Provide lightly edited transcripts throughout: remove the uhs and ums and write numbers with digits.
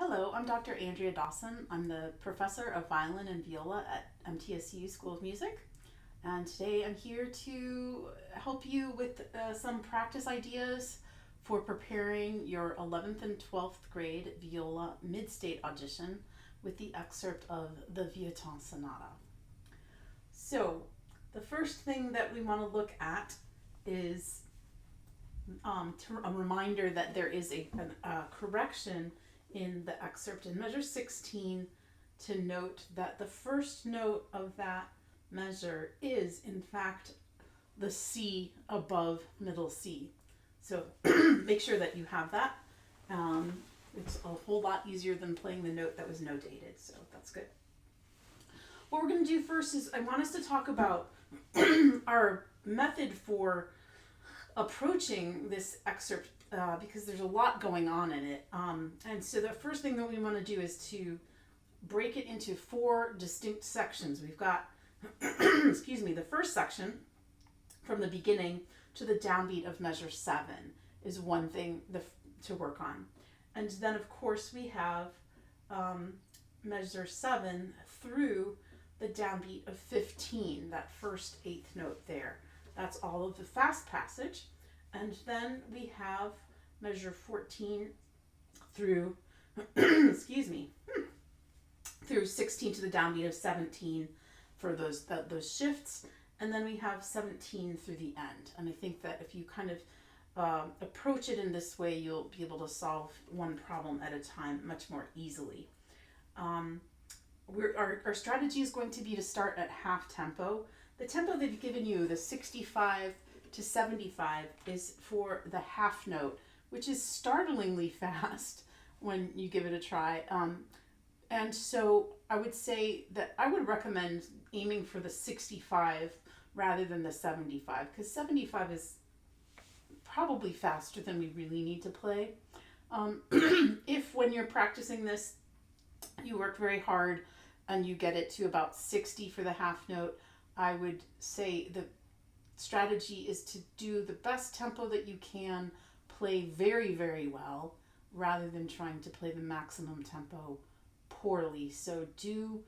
Hello, I'm Dr. Andrea Dawson. I'm the professor of violin and viola at MTSU School of Music. And today I'm here to help you with some practice ideas for preparing your 11th and 12th grade viola mid-state audition with the excerpt of the Viola Sonata. So the first thing that we want to look at is a reminder that there is a correction in the excerpt in measure 16 to note that the first note of that measure is in fact the C above middle C. So make sure that you have that. It's a whole lot easier than playing the note that was notated, so that's good. What we're going to do first is I want us to talk about our method for approaching this excerpt because there's a lot going on in it. And so the first thing that we want to do is to break it into 4 distinct sections. We've got, the first section from the beginning to the downbeat of measure 7 is one thing to work on. And then of course we have measure 7 through the downbeat of 15, that first 8th note there. That's all of the fast passage. And then we have measure 14 through, through 16 to the downbeat of 17 for those shifts. And then we have 17 through the end. And I think that if you kind of approach it in this way, you'll be able to solve one problem at a time much more easily. Our strategy is going to be to start at half tempo. The tempo they've given you, the 65 to 75, is for the half note, which is startlingly fast when you give it a try. And so I would say that I would recommend aiming for the 65 rather than the 75, because 75 is probably faster than we really need to play. If when you're practicing this, you work very hard and you get it to about 60 for the half note, I would say the strategy is to do the best tempo that you can, play very, very well, rather than trying to play the maximum tempo poorly. So do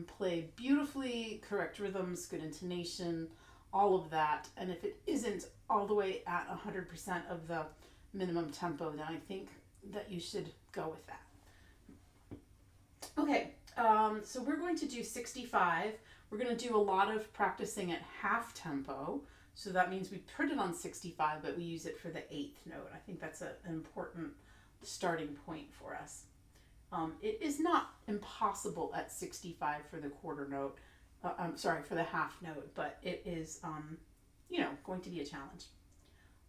play beautifully, correct rhythms, good intonation, all of that. And if it isn't all the way at 100% of the minimum tempo, then I think that you should go with that. Okay, so we're going to do 65. We're going to do a lot of practicing at half tempo. So that means we put it on 65, but we use it for the 8th note. I think that's an important starting point for us. It is not impossible at 65 for the quarter note. For the half note, but it is, going to be a challenge.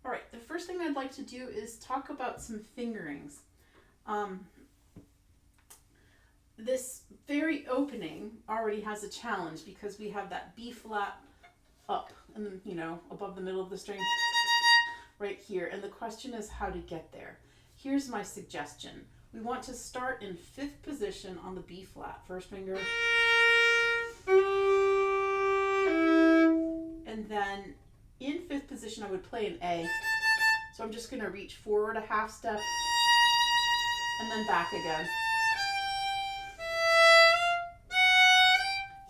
All right, the first thing I'd like to do is talk about some fingerings. This very opening already has a challenge because we have that B flat up and then, above the middle of the string right here. And the question is how to get there. Here's my suggestion. We want to start in 5th position on the B flat, first finger. And then in 5th position, I would play an A. So I'm just going to reach forward a half step and then back again.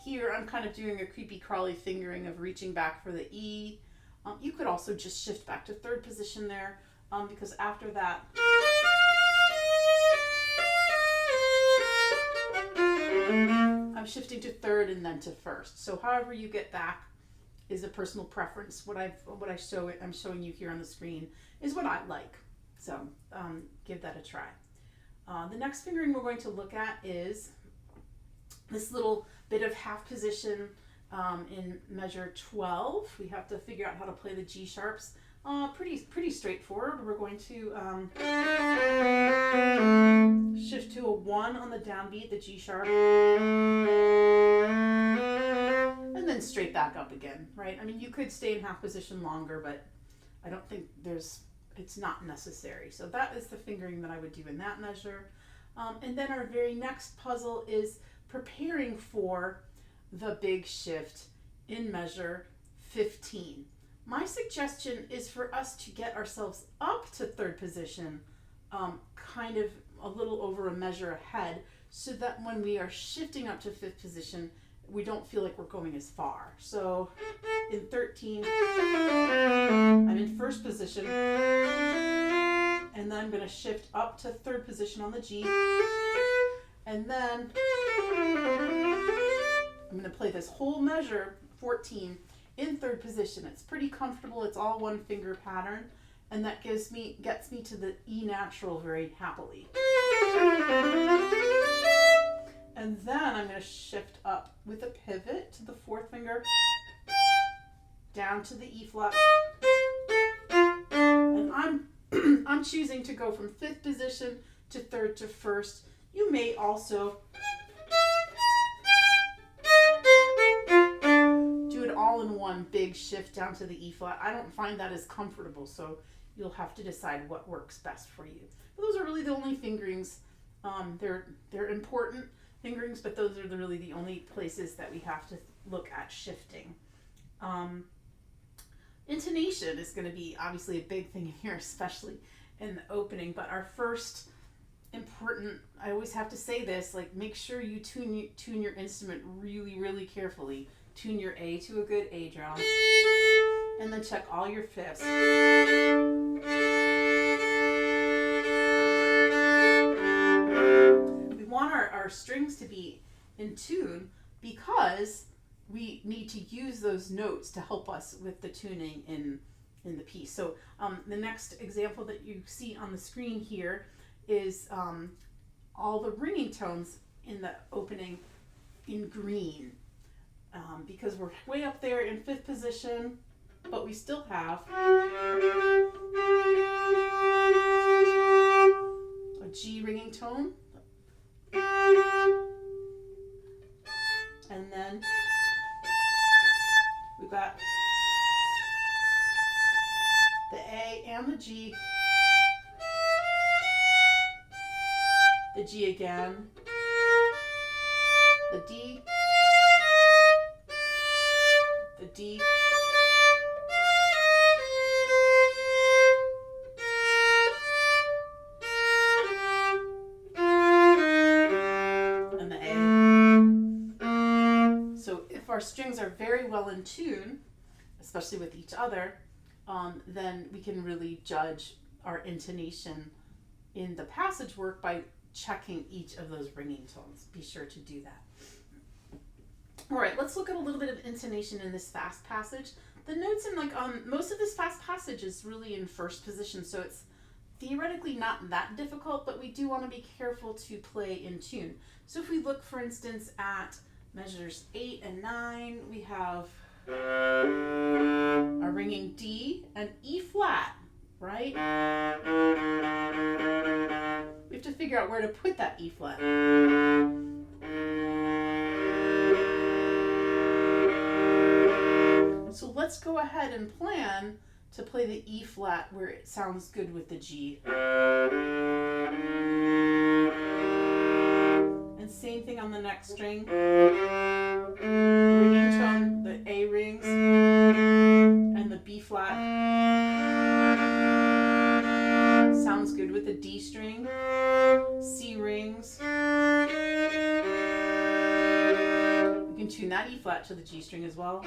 Here I'm kind of doing a creepy crawly fingering of reaching back for the E. You could also just shift back to 3rd position there, because after that I'm shifting to 3rd and then to 1st. So however you get back is a personal preference. What I'm showing you here on the screen is what I like. So give that a try. The next fingering we're going to look at is this little bit of half position in measure 12. We have to figure out how to play the G sharps. Pretty straightforward. We're going to shift to a 1 on the downbeat, the G sharp, and then straight back up again, right? I mean, you could stay in half position longer, but I don't think it's not necessary. So that is the fingering that I would do in that measure. And then our very next puzzle is preparing for the big shift in measure 15. My suggestion is for us to get ourselves up to 3rd position kind of a little over a measure ahead, so that when we are shifting up to fifth position, we don't feel like we're going as far. So in 13, I'm in first position, and then I'm going to shift up to third position on the G, and then I'm going to play this whole measure, 14, in third position. It's pretty comfortable. It's all one finger pattern, and that gets me to the E natural very happily. And then I'm going to shift up with a pivot to the fourth finger, down to the E flat, and I'm choosing to go from fifth position to third to first. You may also do it all in one big shift down to the E flat. I don't find that as comfortable, so you'll have to decide what works best for you. But those are really the only fingerings. They're important fingerings, but those are really the only places that we have to look at shifting. Intonation is going to be obviously a big thing here, especially in the opening, but our first important, I always have to say this, like, make sure you tune your instrument really, really carefully. Tune your A to a good A drum, and then check all your fifths. We want our strings to be in tune because we need to use those notes to help us with the tuning in the piece. So the next example that you see on the screen here is all the ringing tones in the opening in green, because we're way up there in fifth position, but we still have a G ringing tone, and then we've got the A and the G, the G again, the D, the D, and the A. So if our strings are very well in tune, especially with each other, then we can really judge our intonation in the passage work by checking each of those ringing tones. Be sure to do that. All right, let's look at a little bit of intonation in this fast passage. The notes in most of this fast passage is really in first position, so it's theoretically not that difficult, but we do want to be careful to play in tune. So if we look, for instance, at measures 8 and 9, we have a ringing D and E flat, right? We have to figure out where to put that E flat. So let's go ahead and plan to play the E flat where it sounds good with the G. And same thing on the next string. Ringing tone, the A rings, and the B flat sounds good with the D string. C rings. We can tune that E flat to the G string as well.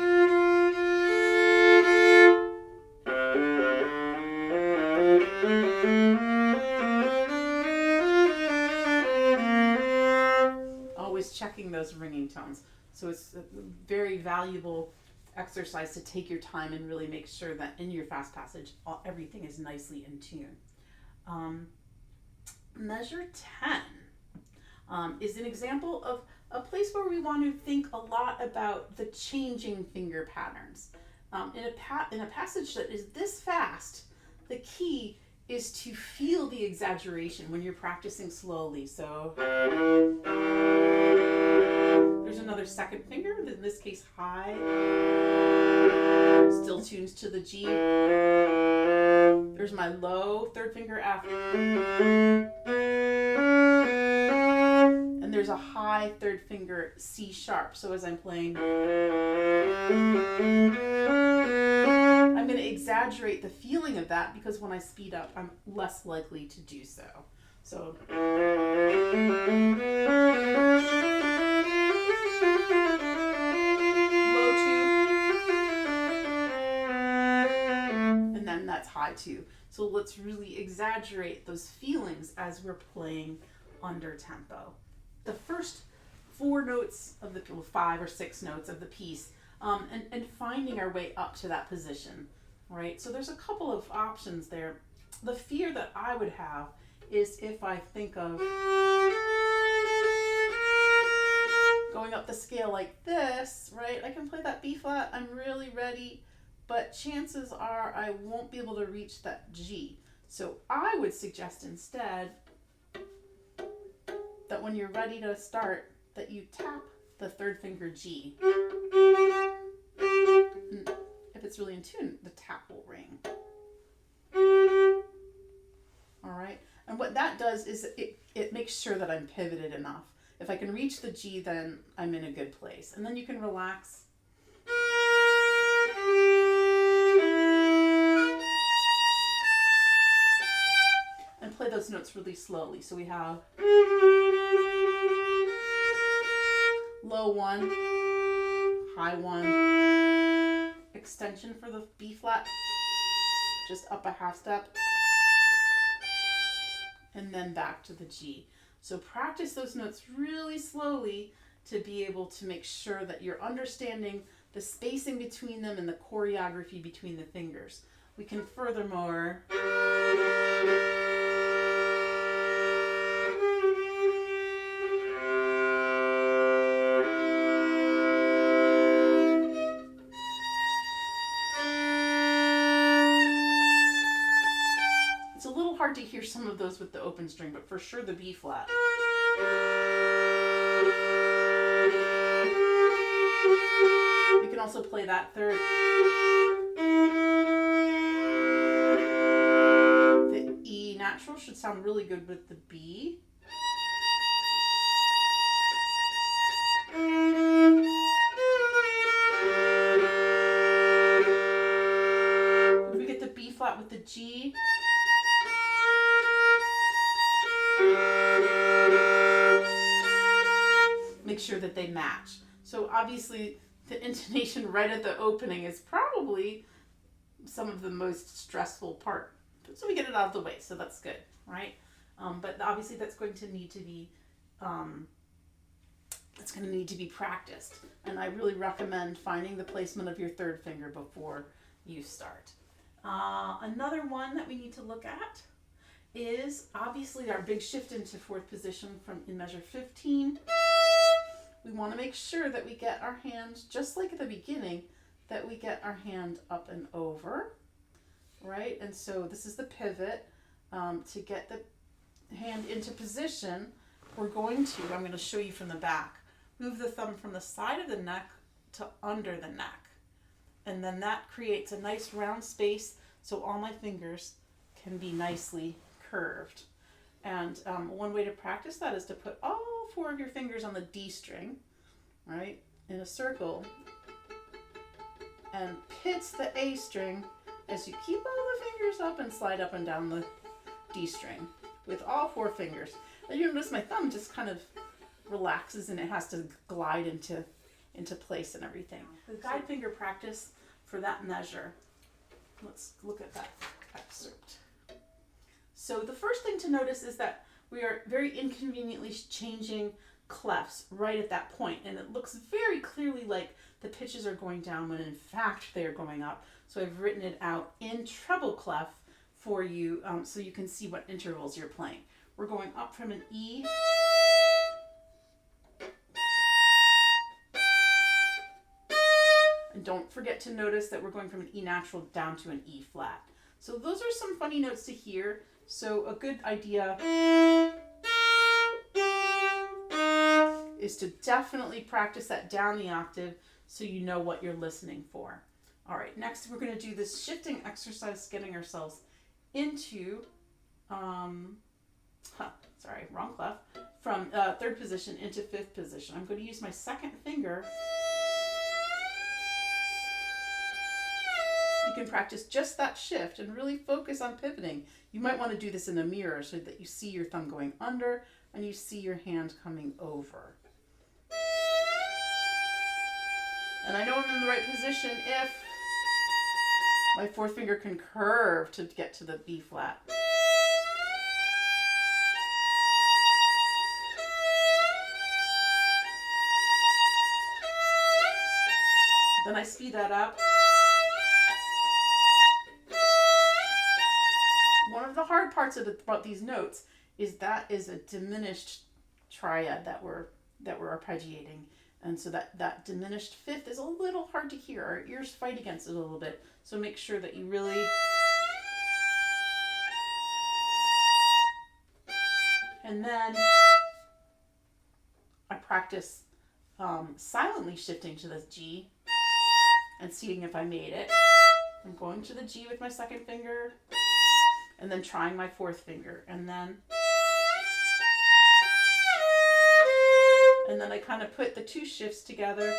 Always checking those ringing tones. So it's a very valuable exercise to take your time and really make sure that in your fast passage, everything is nicely in tune. Measure 10 is an example of a place where we want to think a lot about the changing finger patterns. In a passage that is this fast, the key is to feel the exaggeration when you're practicing slowly. So there's another second finger, in this case high, still tunes to the G. There's my low third finger F. And there's a high third finger C sharp. So as I'm playing, I'm going to exaggerate the feeling of that because when I speed up, I'm less likely to do so. So low 2, and then that's high 2. So let's really exaggerate those feelings as we're playing under tempo. The first 4 notes of the, well, 5 or 6 notes of the piece, and finding our way up to that position, right? So there's a couple of options there. The fear that I would have is if I think of going up the scale like this, right? I can play that B flat, I'm really ready, but chances are I won't be able to reach that G. So I would suggest instead that when you're ready to start, that you tap the 3rd finger G. And if it's really in tune, the tap will ring. All right, and what that does is it makes sure that I'm pivoted enough. If I can reach the G, then I'm in a good place. And then you can relax. And play those notes really slowly. So we have low 1, high 1, extension for the B flat, just up a half step, and then back to the G. So practice those notes really slowly to be able to make sure that you're understanding the spacing between them and the choreography between the fingers. We can furthermore hard to hear some of those with the open string, but for sure the B flat. You can also play that 3rd. The E natural should sound really good with the B. If we get the B flat with the G, make sure that they match. So obviously the intonation right at the opening is probably some of the most stressful part. So we get it out of the way, so that's good, right? But obviously that's going to need to be practiced. And I really recommend finding the placement of your 3rd finger before you start. Another one that we need to look at is obviously our big shift into 4th position in measure 15. We want to make sure that we get our hand, just like at the beginning, that we get our hand up and over, right? And so this is the pivot. To get the hand into position, I'm going to show you from the back, move the thumb from the side of the neck to under the neck. And then that creates a nice round space so all my fingers can be nicely curved. And one way to practice that is to put all 4 of your fingers on the D string, right, in a circle, and pitch the A string as you keep all the fingers up and slide up and down the D string with all 4 fingers. And you notice my thumb just kind of relaxes and it has to glide into place and everything. The guide finger practice for that measure. Let's look at that excerpt. So the first thing to notice is that we are very inconveniently changing clefs right at that point, and it looks very clearly like the pitches are going down when in fact they are going up. So I've written it out in treble clef for you so you can see what intervals you're playing. We're going up from an E and don't forget to notice that we're going from an E natural down to an E flat. So those are some funny notes to hear. So a good idea is to definitely practice that down the octave so you know what you're listening for. All right, next we're going to do this shifting exercise, getting ourselves into, wrong clef, from 3rd position into 5th position. I'm going to use my 2nd finger. you can practice just that shift and really focus on pivoting. You might want to do this in a mirror so that you see your thumb going under and you see your hand coming over. And I know I'm in the right position if my fourth finger can curve to get to the B flat. Then I speed that up. One of the hard parts about these notes is that is a diminished triad that we're arpeggiating. And so that diminished fifth is a little hard to hear. Our ears fight against it a little bit. So make sure that you really... And then I practice silently shifting to the G and seeing if I made it. I'm going to the G with my second finger and then trying my fourth finger. And then I kind of put the two shifts together.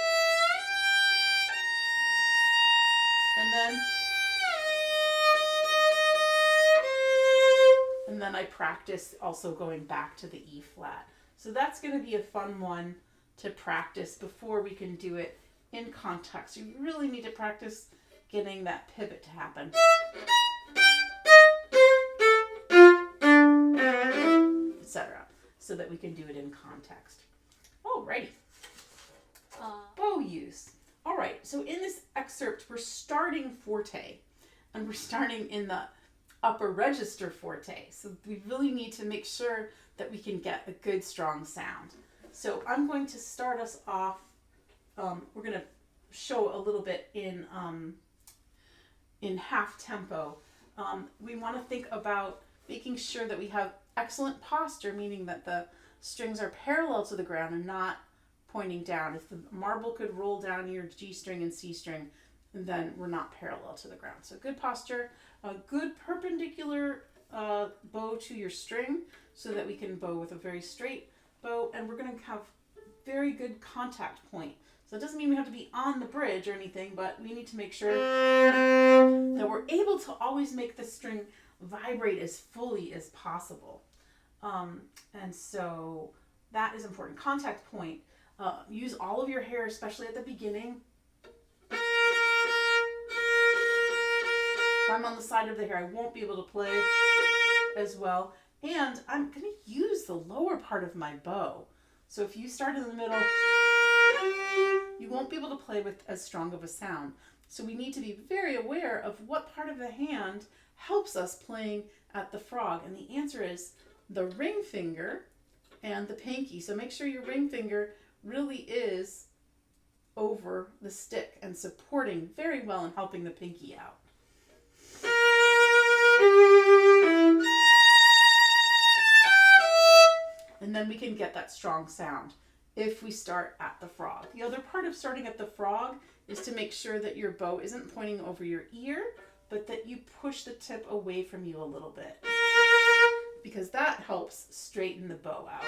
And then I practice also going back to the E flat. So that's going to be a fun one to practice before we can do it in context. You really need to practice getting that pivot to happen. Etc. So that we can do it in context. Alrighty. Bow use. All right, so in this excerpt, we're starting forte, and we're starting in the upper register forte. So we really need to make sure that we can get a good, strong sound. So I'm going to start us off. We're going to show a little bit in half tempo. We want to think about making sure that we have excellent posture, meaning that the strings are parallel to the ground and not pointing down. If the marble could roll down your G string and C string, then we're not parallel to the ground. So good posture, a good perpendicular bow to your string so that we can bow with a very straight bow, and we're going to have very good contact point. So it doesn't mean we have to be on the bridge or anything, but we need to make sure that we're able to always make the string vibrate as fully as possible. And so that is important. Contact point. Use all of your hair, especially at the beginning. If I'm on the side of the hair, I won't be able to play as well. And I'm going to use the lower part of my bow. So if you start in the middle, you won't be able to play with as strong of a sound. So we need to be very aware of what part of the hand helps us playing at the frog. And the answer is the ring finger and the pinky. So make sure your ring finger really is over the stick and supporting very well and helping the pinky out. And then we can get that strong sound if we start at the frog. The other part of starting at the frog is to make sure that your bow isn't pointing over your ear, but that you push the tip away from you a little bit, because that helps straighten the bow out.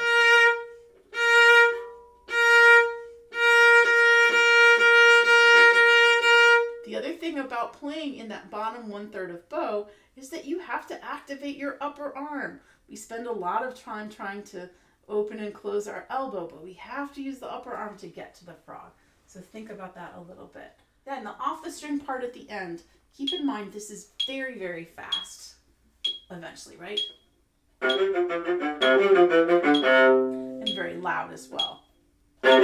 The other thing about playing in that bottom 1/3 of bow is that you have to activate your upper arm. We spend a lot of time trying to open and close our elbow, but we have to use the upper arm to get to the frog. So think about that a little bit. Then the off the string part at the end, keep in mind this is very, very fast eventually, right? And very loud as well. I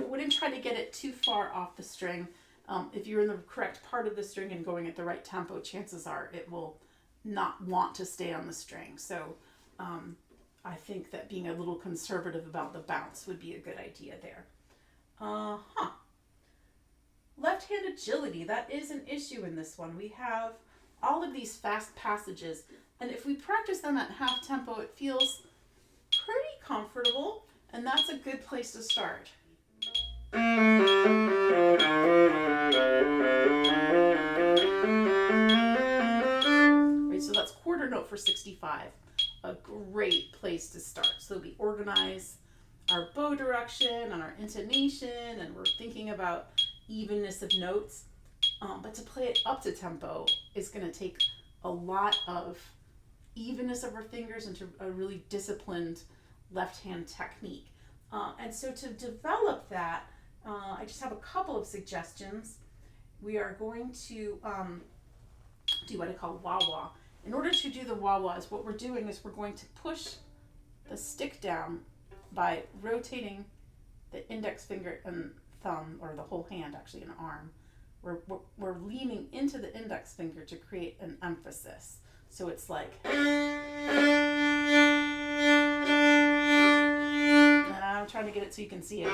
wouldn't try to get it too far off the string. If you're in the correct part of the string and going at the right tempo, chances are it will not want to stay on the string. So I think that being a little conservative about the bounce would be a good idea there. Left-hand agility, that is an issue in this one. We have all of these fast passages, and if we practice them at half tempo, it feels pretty comfortable, and that's a good place to start. Right, so that's quarter note for 65. a great place to start. So we organize our bow direction and our intonation, and we're thinking about evenness of notes. But to play it up to tempo is going to take a lot of evenness of our fingers into a really disciplined left hand technique. And so to develop that, I just have a couple of suggestions. We are going to do what I call wah-wah. In order to do the wah-wahs, what we're doing is we're going to push the stick down by rotating the index finger and thumb, or the whole hand, actually an arm. We're leaning into the index finger to create an emphasis. So it's like, and I'm trying to get it so you can see it.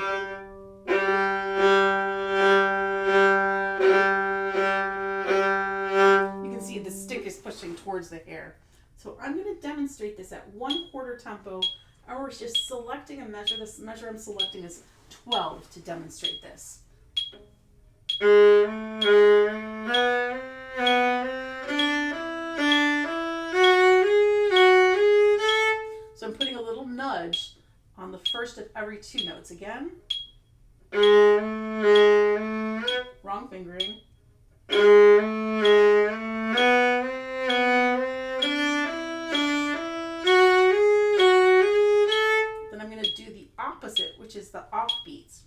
You can see the stick is pushing towards the hair. So I'm going to demonstrate this at 1/4 tempo, and we're just selecting a measure. This measure I'm selecting is 12 to demonstrate this. So I'm putting a little nudge on the first of every 2 notes. Again, wrong fingering. Then I'm going to do the opposite, which is the offbeats.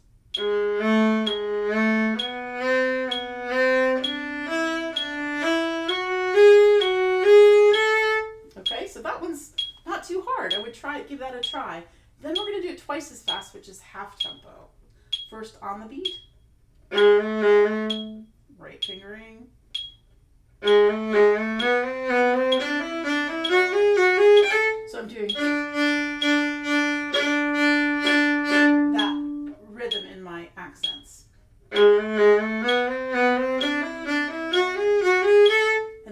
Okay, so that one's not too hard. I would give that a try. Then we're going to do it twice as fast, which is half tempo. First on the beat, right fingering. So I'm doing that rhythm in my accents. And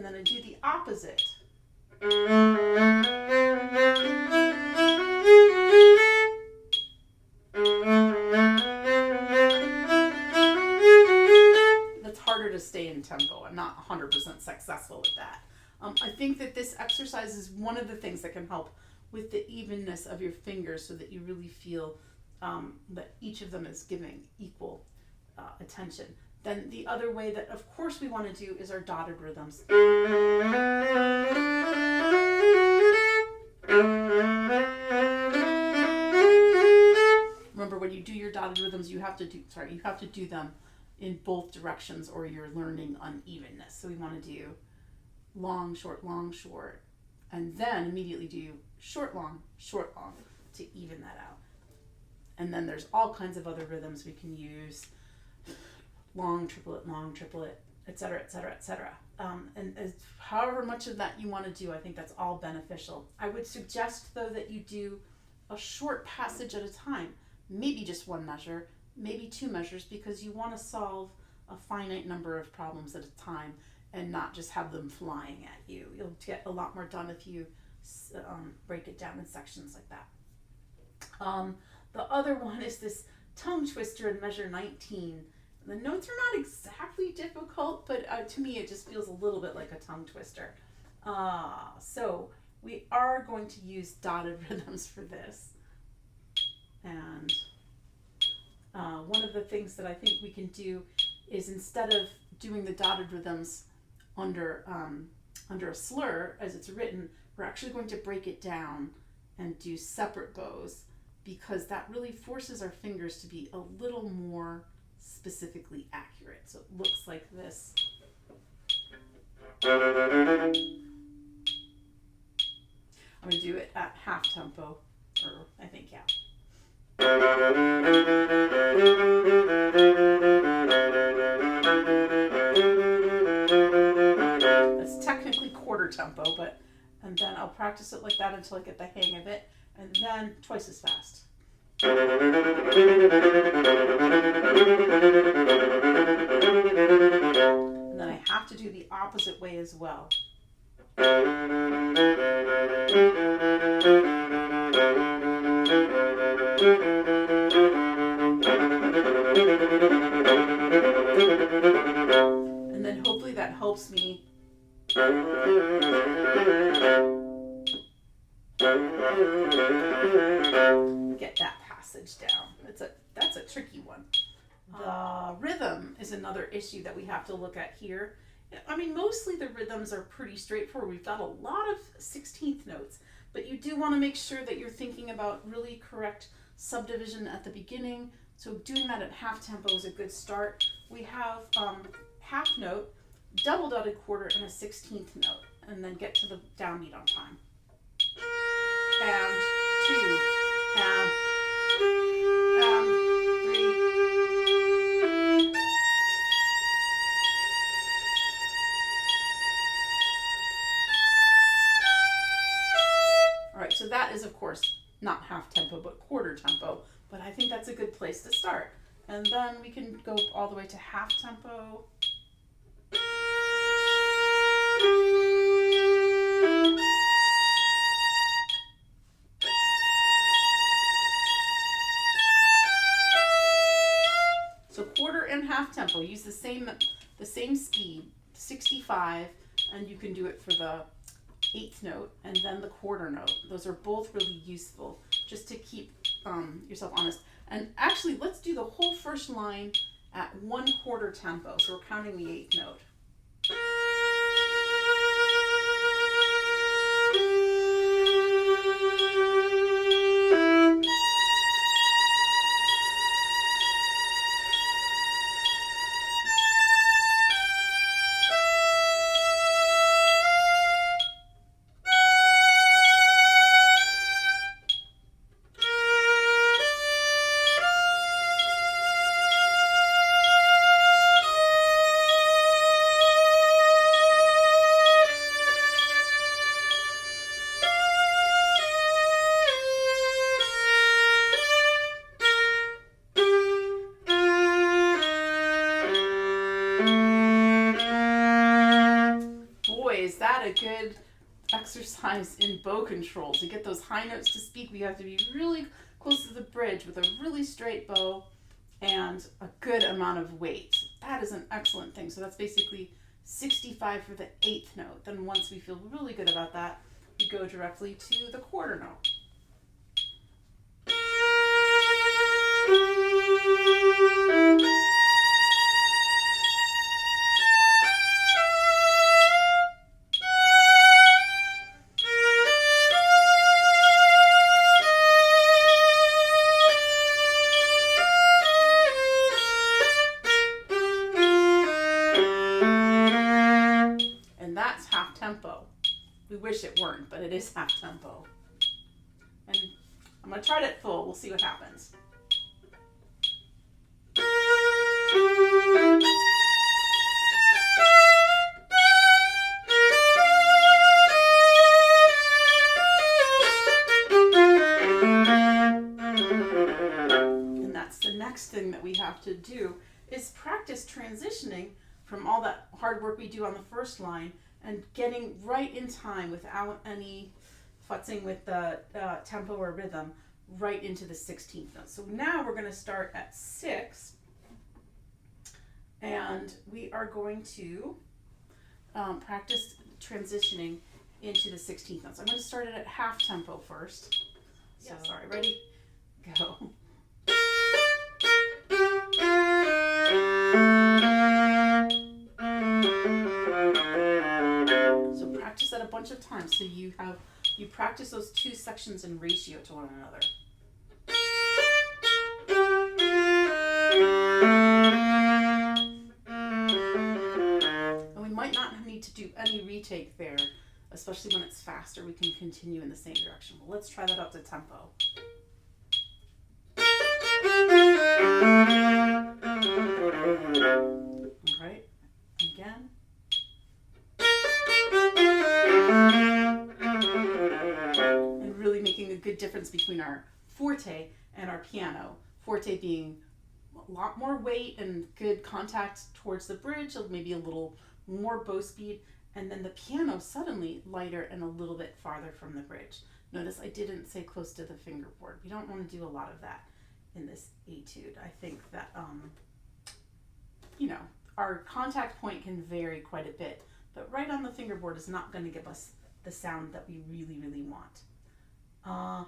then I do the opposite. That's harder to stay in tempo. I'm not 100% successful with that. I think that this exercise is one of the things that can help with the evenness of your fingers, so that you really feel that each of them is giving equal attention. Then the other way that, of course, we want to do is our dotted rhythms. Remember, when you do your dotted rhythms, you have to do them in both directions, or you're learning unevenness. So we want to do long, short, and then immediately do short, long to even that out. And then there's all kinds of other rhythms we can use. Long triplet, etc., etc., etc. And however much of that you want to do, I think that's all beneficial. I would suggest, though, that you do a short passage at a time. Maybe just 1 measure, maybe 2 measures, because you want to solve a finite number of problems at a time and not just have them flying at you. You'll get a lot more done if you break it down in sections like that. The other one is this tongue twister in measure 19. The notes are not exactly difficult, but to me it just feels a little bit like a tongue twister. So we are going to use dotted rhythms for this. And one of the things that I think we can do is, instead of doing the dotted rhythms under a slur as it's written, we're actually going to break it down and do separate bows, because that really forces our fingers to be a little more specifically accurate. So it looks like this. I'm going to do it at half tempo, or I think, yeah. That's technically 1/4 tempo, and then I'll practice it like that until I get the hang of it, and then twice as fast. And then I have to do the opposite way as well. And then hopefully that helps me Get that passage down. That's a tricky one. The rhythm is another issue that we have to look at here. I mean, mostly the rhythms are pretty straightforward. We've got a lot of 16th notes, but you do want to make sure that you're thinking about really correct subdivision at the beginning. So doing that at half tempo is a good start. We have half note, double dotted quarter, and a 16th note, and then get to the downbeat on time. And 2, and 3. All right, so that is, of course, not half tempo, but quarter tempo, but I think that's a good place to start. And then we can go all the way to half tempo. So quarter and half tempo, use the same speed, 65, and you can do it for the 8th note and then the quarter note. Those are both really useful just to keep yourself honest. And actually, let's do the whole first line at 1/4 tempo. So we're counting the 8th note. Is that a good exercise in bow control? To get those high notes to speak, we have to be really close to the bridge with a really straight bow and a good amount of weight. That is an excellent thing. So that's basically 65 for the 8th note. Then once we feel really good about that, we go directly to the quarter note. That's half tempo. We wish it weren't, but it is half tempo. And I'm going to try it at full. We'll see what happens. And that's the next thing that we have to do is practice transitioning from all that hard work we do on the first line and getting right in time without any futzing with the tempo or rhythm right into the 16th note. So now we're going to start at 6, and we are going to practice transitioning into the 16th note. So I'm going to start it at half tempo first. So sorry, ready? Go. Practice that a bunch of times so you practice those two sections in ratio to one another. And we might not need to do any retake there, especially when it's faster. We can continue in the same direction. But let's try that up to tempo. All right, again. And really making a good difference between our forte and our piano. Forte being a lot more weight and good contact towards the bridge, maybe a little more bow speed, and then the piano suddenly lighter and a little bit farther from the bridge. Notice I didn't say close to the fingerboard. We don't want to do a lot of that in this etude. I think that, our contact point can vary quite a bit, but right on the fingerboard is not going to give us the sound that we really, really want. And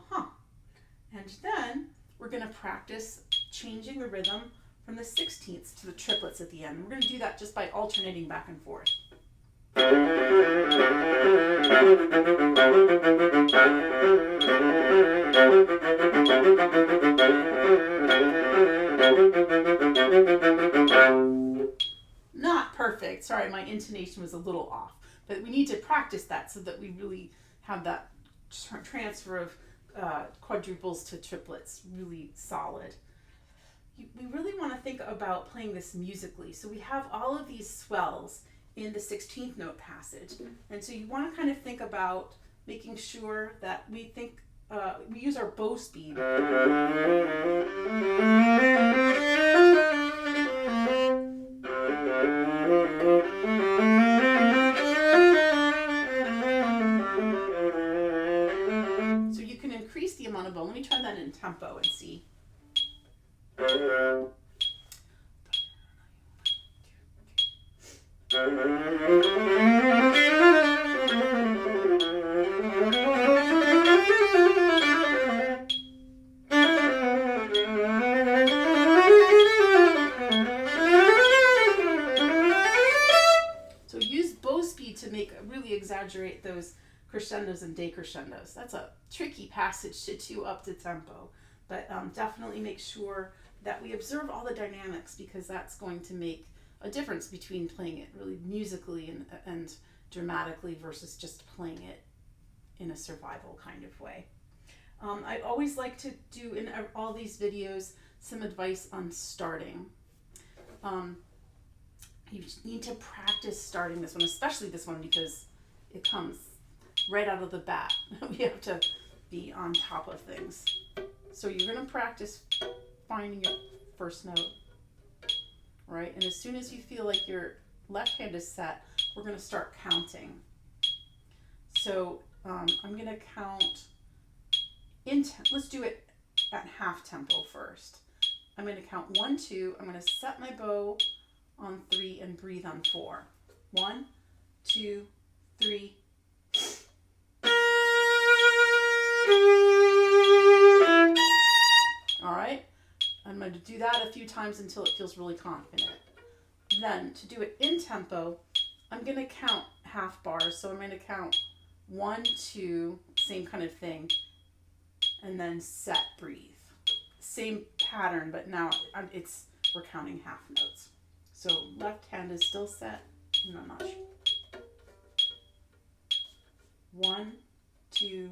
then we're going to practice changing the rhythm from the 16ths to the triplets at the end. We're going to do that just by alternating back and forth. Not perfect. Sorry, my intonation was a little off. But we need to practice that so that we really have that transfer of quadruples to triplets really solid. We really want to think about playing this musically. So we have all of these swells in the 16th note passage. And so you want to kind of think about making sure that we use our bow speed. So you can increase the amount of bow. Let me try that in tempo and see. So use bow speed to really exaggerate those crescendos and decrescendos. That's a tricky passage to do up to tempo, but definitely make sure that we observe all the dynamics, because that's going to make a difference between playing it really musically and dramatically versus just playing it in a survival kind of way. I always like to do in all these videos some advice on starting. You need to practice starting this one, especially this one, because it comes right out of the bat. We have to be on top of things. So you're going to practice finding your first note, right? And as soon as you feel like your left hand is set, we're going to start counting. So I'm going to count let's do it at half tempo first. I'm going to count 1, 2. I'm going to set my bow on 3 and breathe on 4. 1, 2, 3. All right. I'm going to do that a few times until it feels really confident. Then to do it in tempo, I'm going to count half bars. So I'm going to count 1, 2, same kind of thing, and then set, breathe. Same pattern, but now we're counting half notes. So left hand is still set, and I'm not sure. 1, 2.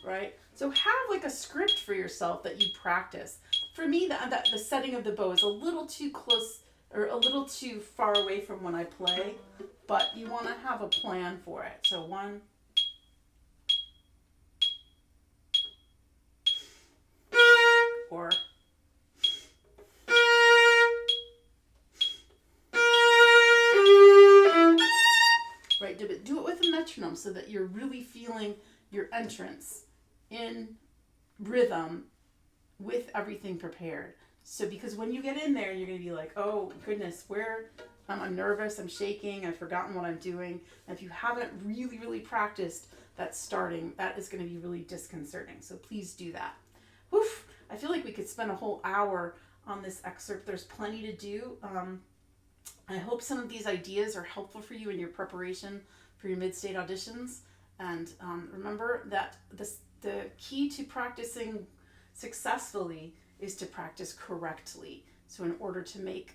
Right? So have like a script for yourself that you practice. For me, the setting of the bow is a little too close or a little too far away from when I play, but you want to have a plan for it. So 1, or right, do it with a metronome so that you're really feeling your entrance in rhythm with everything prepared. So because when you get in there, you're going to be like, oh goodness, I'm nervous, I'm shaking, I've forgotten what I'm doing. And if you haven't really practiced that starting, that is going to be really disconcerting. So please do that. Oof, I feel like we could spend a whole hour on this excerpt. There's plenty to do. I hope some of these ideas are helpful for you in your preparation for your mid-state auditions. And remember that the key to practicing successfully is to practice correctly. So in order to make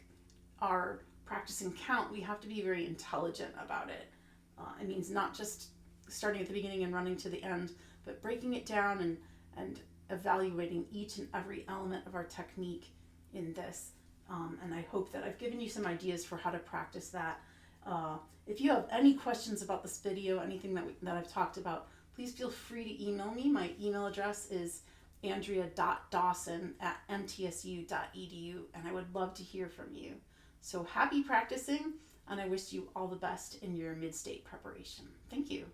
our practicing count, we have to be very intelligent about it. It means not just starting at the beginning and running to the end, but breaking it down and evaluating each and every element of our technique in this. And I hope that I've given you some ideas for how to practice that. If you have any questions about this video, anything that I've talked about, please feel free to email me. My email address is andrea.dawson@mtsu.edu, and I would love to hear from you. So happy practicing, and I wish you all the best in your mid-state preparation. Thank you.